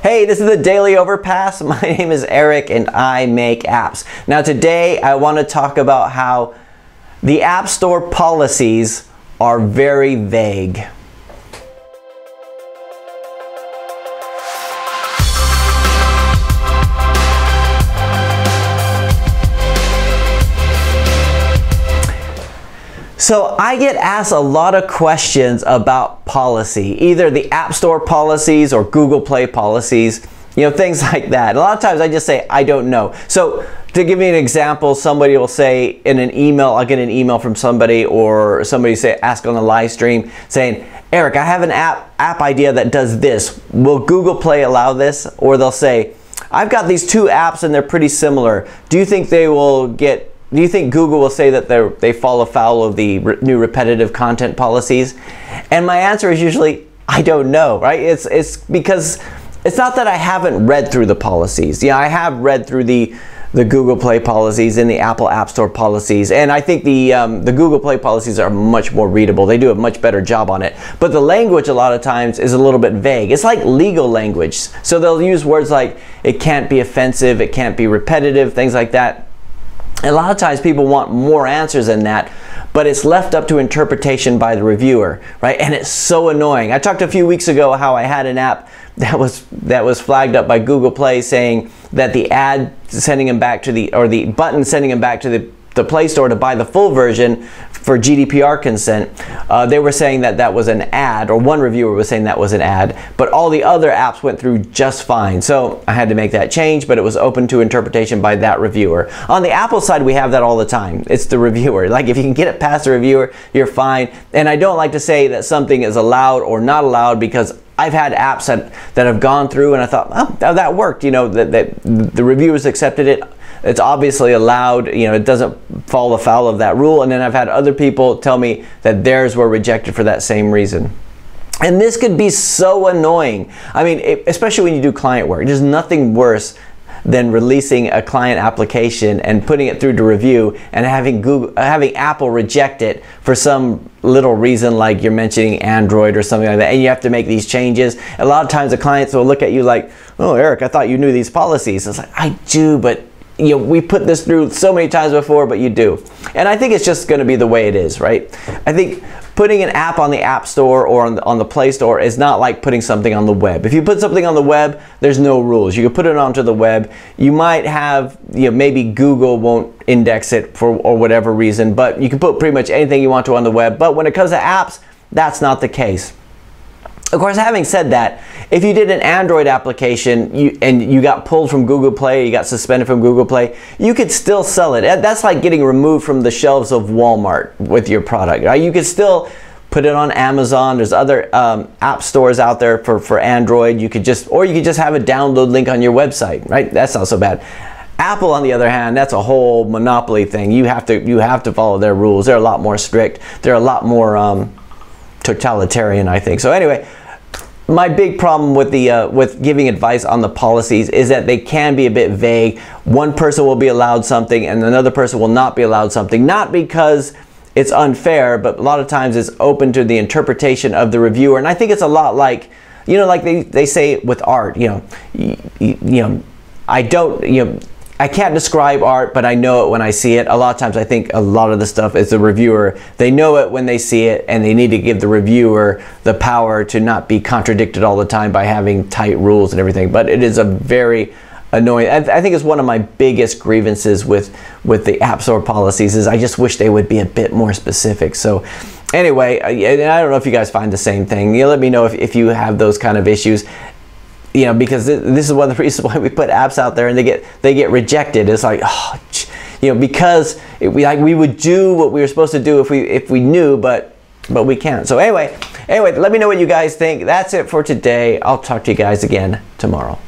Hey, this is the Daily Overpass. My name is Eric and I make apps. Now today I want to talk about how the App Store policies are very vague. So I get asked a lot of questions about policy, either the App Store policies or Google Play policies, things like that. A lot of times I just say, I don't know. So to give you an example, somebody will say in an email, I'll get an email from somebody, or somebody ask on the live stream saying, Eric, I have an app idea that does this. Will Google Play allow this? Or they'll say, I've got these two apps and they're pretty similar. Do you think Google will say that they fall afoul of the new repetitive content policies? And my answer is usually, I don't know, right? It's because it's not that I haven't read through the policies. Yeah, I have read through the Google Play policies and the Apple App Store policies, and I think the Google Play policies are much more readable. They do a much better job on it. But the language a lot of times is a little bit vague. It's like legal language. So they'll use words like, it can't be offensive, it can't be repetitive, things like that. A lot of times people want more answers than that, but it's left up to interpretation by the reviewer, right? And it's so annoying. I talked a few weeks ago how I had an app that was flagged up by Google Play saying that the ad sending them back to the button sending them back to the Play Store to buy the full version for GDPR consent, they were saying that was an ad, or one reviewer was saying that was an ad, but all the other apps went through just fine. So I had to make that change, but it was open to interpretation by that reviewer. On the Apple side, we have that all the time. It's the reviewer. Like, if you can get it past the reviewer, you're fine. And I don't like to say that something is allowed or not allowed, because I've had apps that have gone through and I thought, oh, that worked. The reviewers accepted it. It's obviously allowed, it doesn't fall afoul of that rule. And then I've had other people tell me that theirs were rejected for that same reason. And this could be so annoying. I mean, especially when you do client work. There's nothing worse than releasing a client application and putting it through to review and having Apple reject it for some little reason, like you're mentioning Android or something like that, and you have to make these changes. A lot of times the clients will look at you like, oh, Eric, I thought you knew these policies. It's like, I do, but we put this through so many times before, but you do. And I think it's just going to be the way it is, right? I think putting an app on the App Store or on the Play Store is not like putting something on the web. If you put something on the web, there's no rules. You can put it onto the web. You might have, maybe Google won't index it or whatever reason, but you can put pretty much anything you want to on the web. But when it comes to apps, that's not the case. Of course, having said that, if you did an Android application and you got pulled from Google Play, you got suspended from Google Play, you could still sell it. That's like getting removed from the shelves of Walmart with your product, right? You could still put it on Amazon. There's other app stores out there for Android. You could just have a download link on your website, right? That's not so bad. Apple, on the other hand, that's a whole monopoly thing. You have to follow their rules. They're a lot more strict. They're a lot more totalitarian, I think. So anyway, my big problem with giving advice on the policies is that they can be a bit vague. One person will be allowed something and another person will not be allowed something, not because it's unfair, but a lot of times it's open to the interpretation of the reviewer. And I think it's a lot like, like they say with art, I can't describe art, but I know it when I see it. A lot of times I think a lot of the stuff is the reviewer. They know it when they see it, and they need to give the reviewer the power to not be contradicted all the time by having tight rules and everything. But it is a very annoying. I think it's one of my biggest grievances with the App Store policies is I just wish they would be a bit more specific. So anyway, and I don't know if you guys find the same thing. Let me know if you have those kind of issues. Because this is one of the reasons why we put apps out there and they get rejected. It's like, oh, because we would do what we were supposed to do if we knew, but we can't. So anyway, let me know what you guys think. That's it for today. I'll talk to you guys again tomorrow.